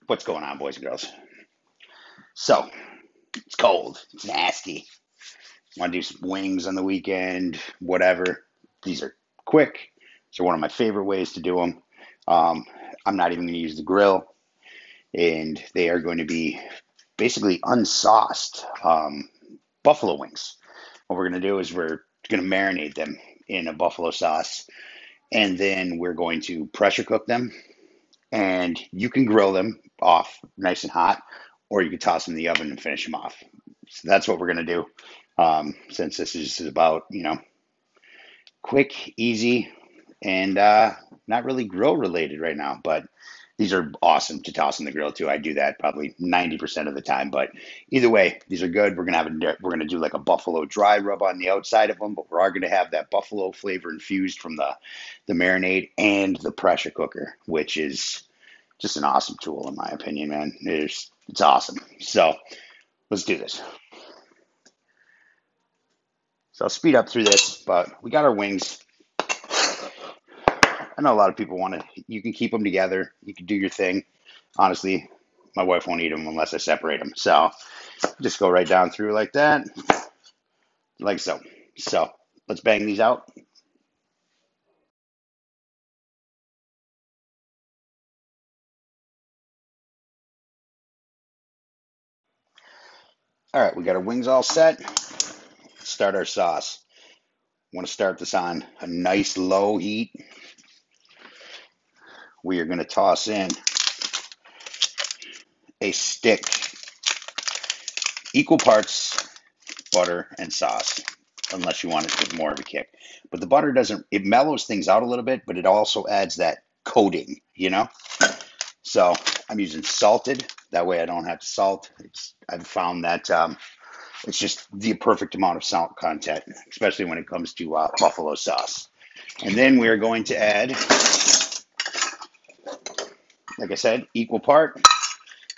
What's going on, boys and girls? So, it's cold. It's nasty. Want to do some wings on the weekend, whatever. These are quick. These are one of my favorite ways to do them. Um, I'm not even going to use the grill, and they are going to be basically unsauced buffalo wings. What we're going to do is we're going to marinate them in a buffalo sauce, and then we're going to pressure cook them. And you can grill them off nice and hot, or you can toss them in the oven and finish them off. So that's what we're going to do. Since this is about, quick, easy, and not really grill related right now, but these are awesome to toss in the grill too. I do that probably 90% of the time, but either way, these are good. We're gonna do like a buffalo dry rub on the outside of them, but we are gonna have that buffalo flavor infused from the marinade and the pressure cooker, which is just an awesome tool in my opinion, man. It's awesome. So let's do this. So I'll speed up through this, but we got our wings. I know a lot of people want to, you can keep them together. You can do your thing. Honestly, my wife won't eat them unless I separate them. So just go right down through like that, like so. So let's bang these out. All right, we got our wings all set. Start our sauce. Want to start this on a nice low heat. We are going to toss in a stick, equal parts butter and sauce, unless you want it with more of a kick. But the butter doesn't, it mellows things out a little bit, but it also adds that coating. So I'm using salted. That way I don't have to salt. I've found that it's just the perfect amount of salt content, especially when it comes to buffalo sauce. And then we are going to add, like I said, equal part.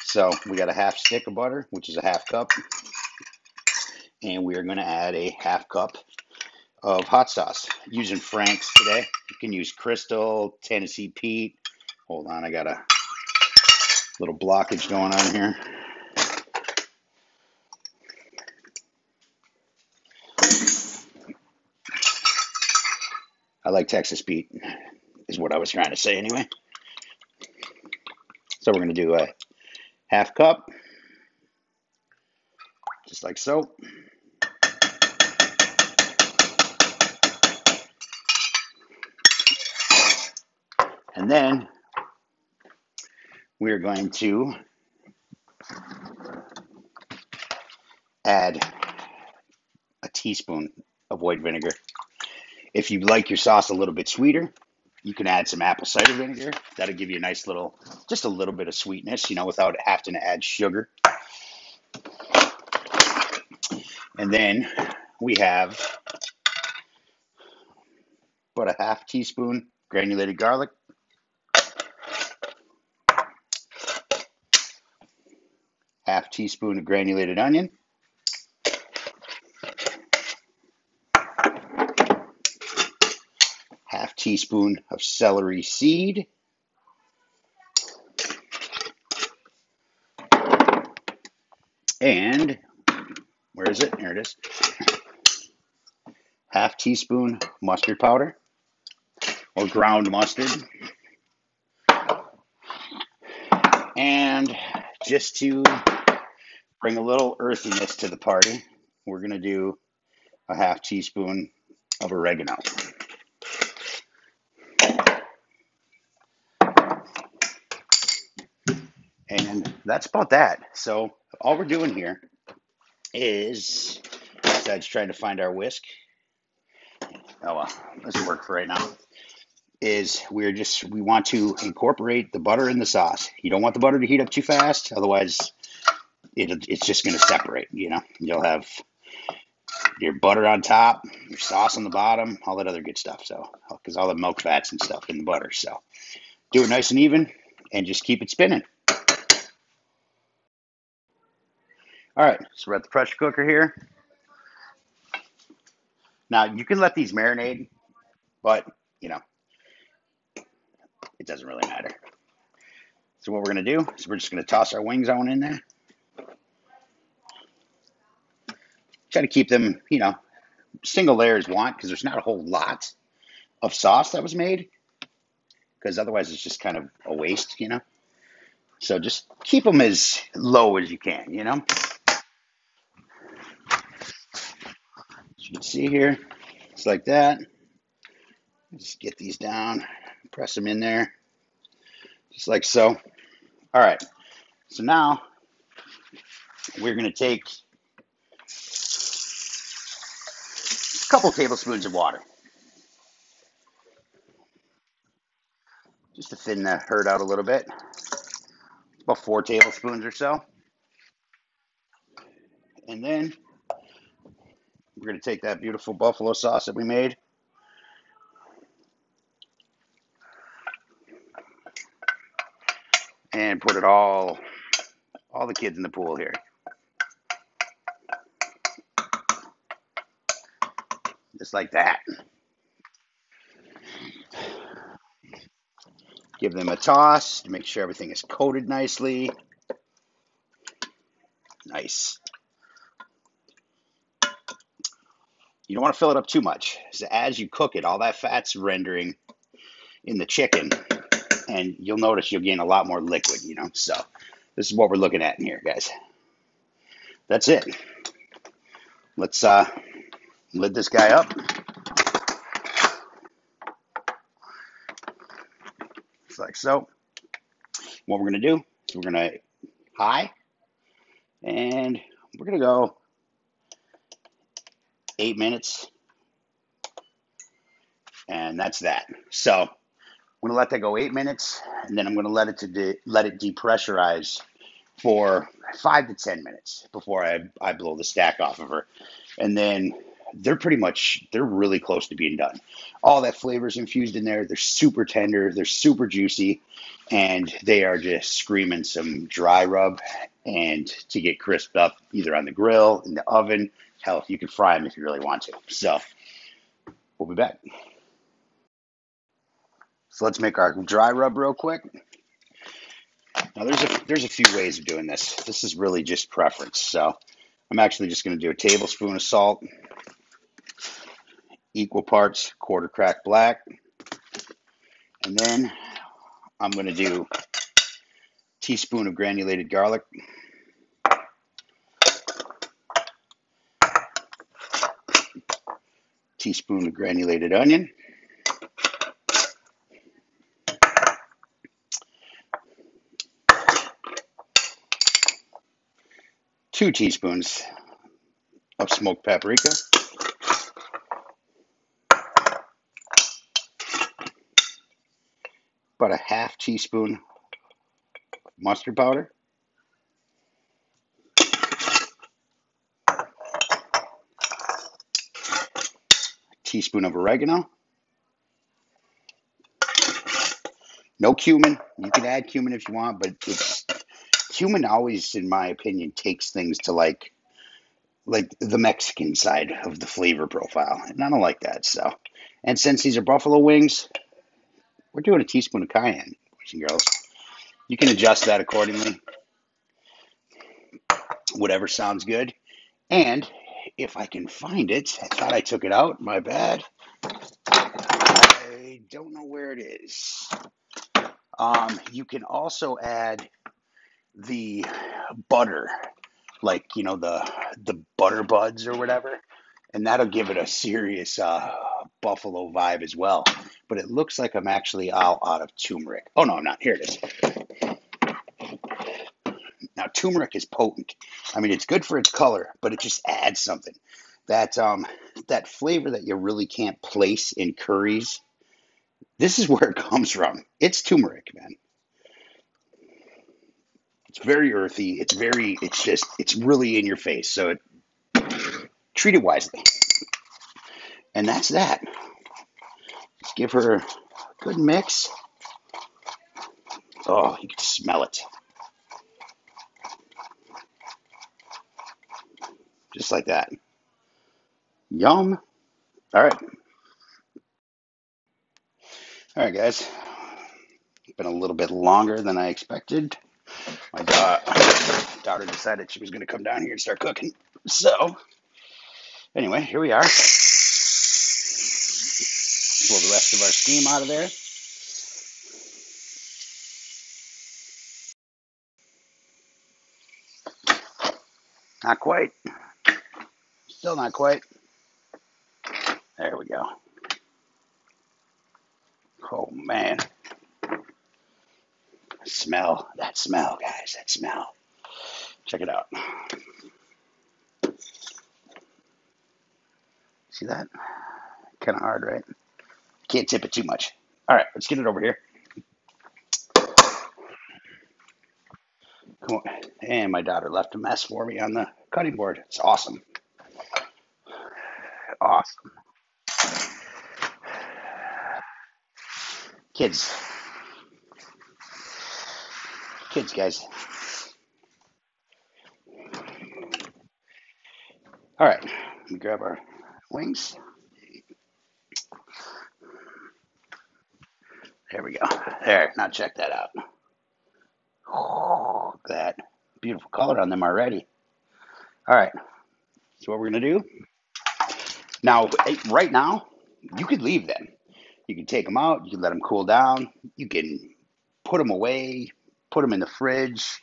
So we got a half stick of butter, which is a half cup. And we are going to add a half cup of hot sauce. Using Frank's today. You can use Crystal, Tennessee Pete. Hold on, I got a little blockage going on here. I like Texas Pete, is what I was trying to say anyway. So we're going to do a half cup, just like so. And then we are going to add a teaspoon of white vinegar. If you like your sauce a little bit sweeter, you can add some apple cider vinegar. That'll give you a nice little, just a little bit of sweetness, without having to add sugar. And then we have about a half teaspoon granulated garlic, half teaspoon of granulated onion, half teaspoon of celery seed, and where is it? There it is. Half teaspoon mustard powder or ground mustard. And just to bring a little earthiness to the party, we're going to do a half teaspoon of oregano. And that's about that. So all we're doing here is, besides trying to find our whisk, oh well, this will work for right now, is we want to incorporate the butter in the sauce. You don't want the butter to heat up too fast, otherwise it's just going to separate. You'll have your butter on top, your sauce on the bottom, all that other good stuff. So, because all the milk fats and stuff in the butter. So, do it nice and even, and just keep it spinning. All right, so we're at the pressure cooker here. Now you can let these marinate, but it doesn't really matter. So what we're going to do is we're just going to toss our wings on in there. Try to keep them, single layers want, because there's not a whole lot of sauce that was made, because otherwise it's just kind of a waste. So just keep them as low as you can. As you can see here, it's like that. Just get these down, press them in there, just like so. All right, so now we're going to take a couple tablespoons of water, just to thin the herd out a little bit, about 4 tablespoons or so. And then we're going to take that beautiful buffalo sauce that we made, and put it all the kids in the pool here. Just like that. Give them a toss to make sure everything is coated nicely. Nice. You don't want to fill it up too much. So as you cook it, all that fat's rendering in the chicken, and you'll notice you'll gain a lot more liquid, So this is what we're looking at in here, guys. That's it. Let's lid this guy up. Just like so. What we're going to do is we're going to high, and we're going to go 8 minutes, and that's that. So I'm going to let that go 8 minutes, and then I'm going to let it depressurize for 5 to 10 minutes before I blow the stack off of her. And then they're really close to being done. All that flavor is infused in there. They're super tender. They're super juicy. And they are just screaming some dry rub and to get crisped up either on the grill, in the oven. Hell, if you can fry them if you really want to. So we'll be back. So let's make our dry rub real quick. Now there's a few ways of doing this. This is really just preference. So I'm actually just going to do a tablespoon of salt, equal parts quarter cracked black, and then I'm going to do a teaspoon of granulated garlic, teaspoon of granulated onion, 2 teaspoons of smoked paprika, about a half teaspoon of mustard powder, a teaspoon of oregano, no cumin. You can add cumin if you want, but cumin always, in my opinion, takes things to like the Mexican side of the flavor profile, and I don't like that. So, and since these are buffalo wings, we're doing a teaspoon of cayenne, boys and girls. You can adjust that accordingly, whatever sounds good. And if I can find it, I thought I took it out. My bad. I don't know where it is. You can also add the butter, like the butter buds or whatever, and that'll give it a serious buffalo vibe as well. But it looks like I'm actually all out of turmeric. Oh no, I'm not. Here it is. Now turmeric is potent. I mean, it's good for its color, but it just adds something. That flavor that you really can't place in curries. This is where it comes from. It's turmeric, man. It's very earthy. It's really in your face. So treat it wisely. And that's that. Just give her a good mix. Oh, you can smell it. Just like that. Yum. All right. All right, guys. been a little bit longer than I expected. My daughter decided she was going to come down here and start cooking. So, anyway, here we are. Pull the rest of our steam out of there. Not quite. Still not quite. There we go. Oh, man. Smell. That smell, guys. That smell. Check it out. See that? Kind of hard, right? Can't tip it too much. All right, let's get it over here. Come on. And my daughter left a mess for me on the cutting board. It's awesome. Awesome. Kids. Kids, guys. All right, let me grab our wings. There we go. There, now check that out. Oh, look at that. Beautiful color on them already. All right, so what we're going to do, now, right now, you could leave them. You can take them out, you can let them cool down, you can put them away, put them in the fridge,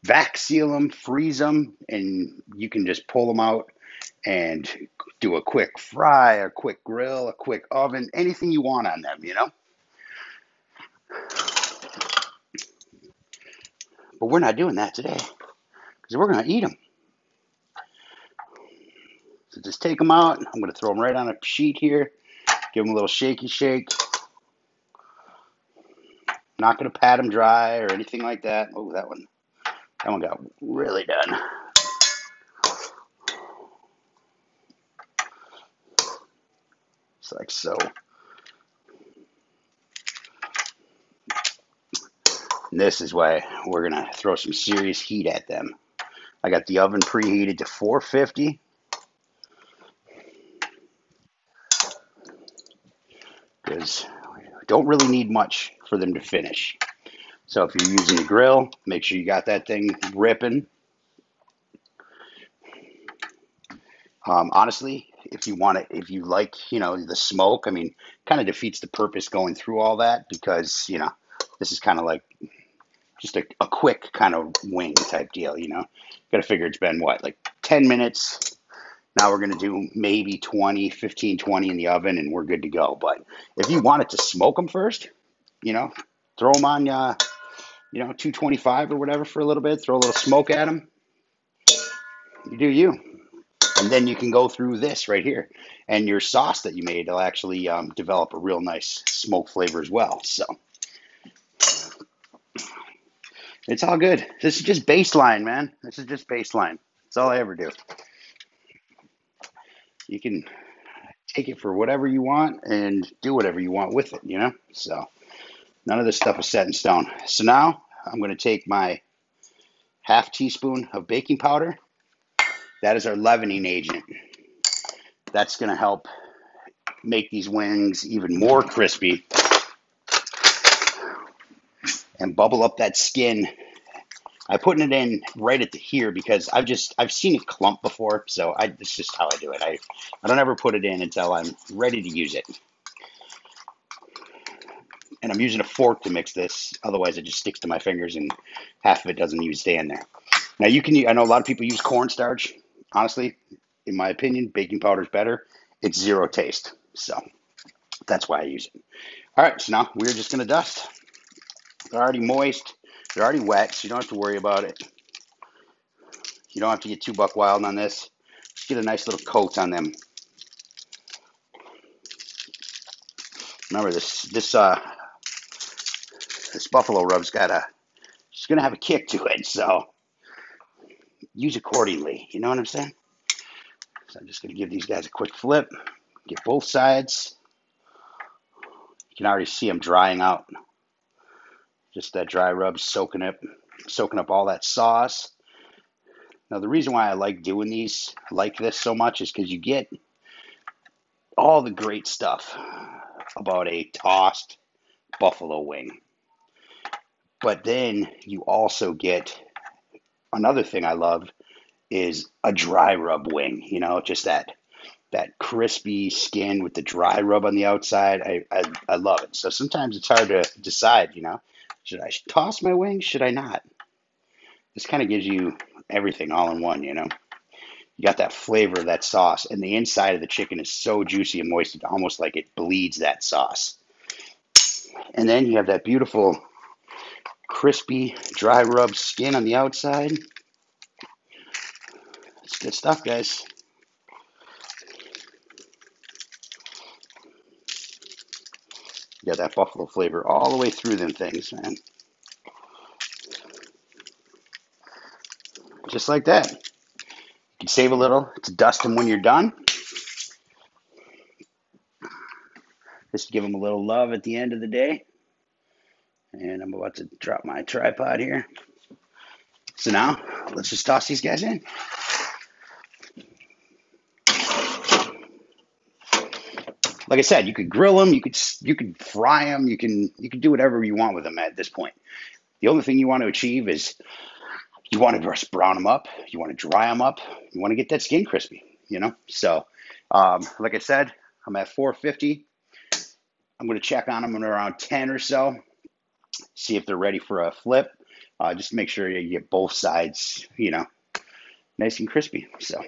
vac seal them, freeze them, and you can just pull them out and do a quick fry, a quick grill, a quick oven, anything you want on them, you know? But we're not doing that today because we're going to eat them. So just take them out. I'm going to throw them right on a sheet here. Give them a little shaky shake. Not going to pat them dry or anything like that. Oh, that one got really done. It's like so. And this is why we're going to throw some serious heat at them. I got the oven preheated to 450. Because we don't really need much for them to finish. So if you're using the grill, make sure you got that thing ripping. Honestly, if you want it, if you like, the smoke, I mean, kind of defeats the purpose going through all that because, this is kind of like just a quick kind of wing type deal, Got to figure it's been what, like 10 minutes. Now we're going to do maybe 15, 20 in the oven and we're good to go. But if you wanted to smoke them first, throw them on, 225 or whatever for a little bit, throw a little smoke at them. You do you. And then you can go through this right here. And your sauce that you made will actually develop a real nice smoke flavor as well. So it's all good. This is just baseline, man. This is just baseline. That's all I ever do. You can take it for whatever you want and do whatever you want with it, So none of this stuff is set in stone. So now I'm going to take my half teaspoon of baking powder. That is our leavening agent. That's going to help make these wings even more crispy and bubble up that skin. I'm putting it in right at the here because I've seen it clump before, so it's just how I do it. I don't ever put it in until I'm ready to use it. And I'm using a fork to mix this, otherwise it just sticks to my fingers and half of it doesn't even stay in there. Now I know a lot of people use cornstarch. Honestly, in my opinion, baking powder is better. It's zero taste, so that's why I use it. All right, so now we're just going to dust. They're already moist. They're already wet, so you don't have to worry about it. You don't have to get too buck wild on this. Just get a nice little coat on them. Remember, this buffalo rub's it's going to have a kick to it, so use accordingly. You know what I'm saying? So I'm just going to give these guys a quick flip. Get both sides. You can already see them drying out. Just that dry rub soaking up all that sauce. Now, the reason why I like doing these like this so much is because you get all the great stuff about a tossed buffalo wing. But then you also get another thing I love is a dry rub wing, just that crispy skin with the dry rub on the outside. I love it. So sometimes it's hard to decide, should I toss my wings? Should I not? This kind of gives you everything all in one. You got that flavor of that sauce, and the inside of the chicken is so juicy and moist, it's almost like it bleeds that sauce. And then you have that beautiful, crispy, dry rub skin on the outside. It's good stuff, guys. You got that buffalo flavor all the way through them things, man. Just like that. You can save a little to dust them when you're done. Just give them a little love at the end of the day. And I'm about to drop my tripod here. So now, let's just toss these guys in. Like I said, you could grill them, you could fry them, you can do whatever you want with them at this point. The only thing you want to achieve is you want to just brown them up, you want to dry them up, you want to get that skin crispy, So, like I said, I'm at 450. I'm going to check on them in around 10 or so, see if they're ready for a flip. Just make sure you get both sides, nice and crispy. So,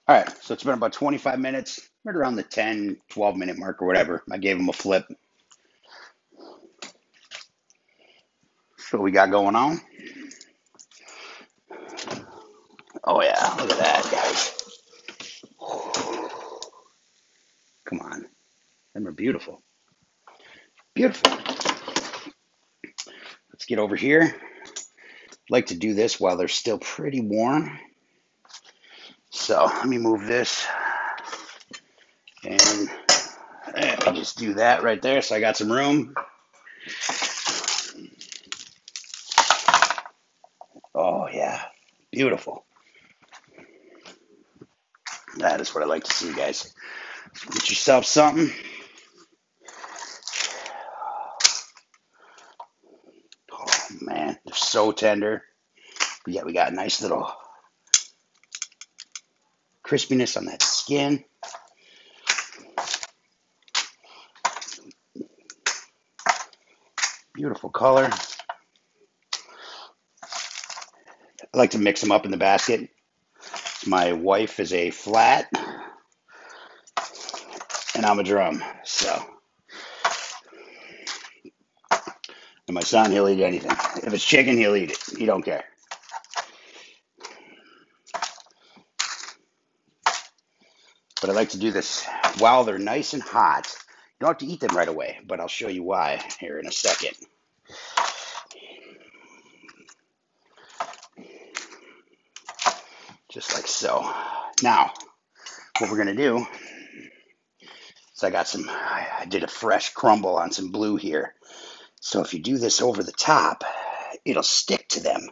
all right, so it's been about 25 minutes, right around the 10, 12-minute mark or whatever. I gave them a flip. So what we got going on? Oh yeah, look at that, guys. Come on, them are beautiful. Beautiful. Let's get over here. Like to do this while they're still pretty warm. So let me move this, and I just do that right there. So I got some room. Oh yeah, beautiful. That is what I like to see, guys. Get yourself something. Oh man, they're so tender. Yeah, we got a nice little crispiness on that skin. Beautiful color. I like to mix them up in the basket. My wife is a flat, and I'm a drum. So, and my son, he'll eat anything. If it's chicken, he'll eat it. He don't care. But I like to do this while they're nice and hot. You don't have to eat them right away, but I'll show you why here in a second. Just like so. Now, what we're going to do is I did a fresh crumble on some blue here. So if you do this over the top, it'll stick to them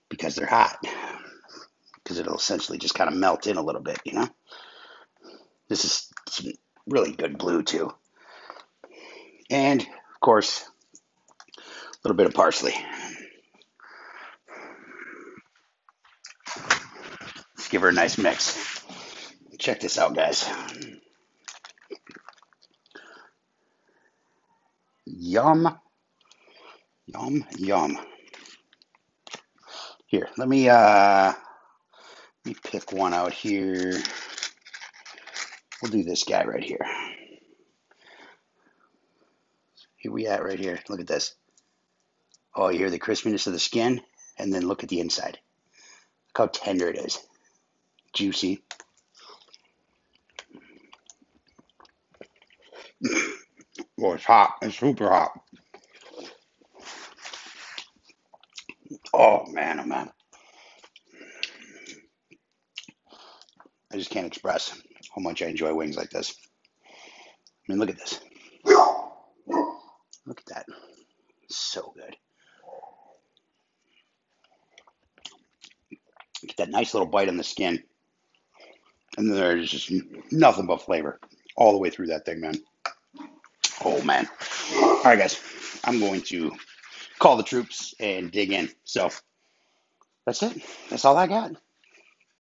because they're hot. Because it'll essentially just kind of melt in a little bit, This is some really good blue too. And, of course, a little bit of parsley. Let's give her a nice mix. Check this out, guys. Yum. Yum, yum. Here, let me pick one out here. We'll do this guy right here. Here we at right here. Look at this. Oh, you hear the crispiness of the skin? And then look at the inside. Look how tender it is. Juicy. Oh, it's hot. It's super hot. Oh, man, oh, man. I just can't express how much I enjoy wings like this. I mean, look at this. Look at that. So good. Get that nice little bite on the skin. And then there's just nothing but flavor all the way through that thing, man. Oh man. All right, guys. I'm going to call the troops and dig in. So that's it. That's all I got.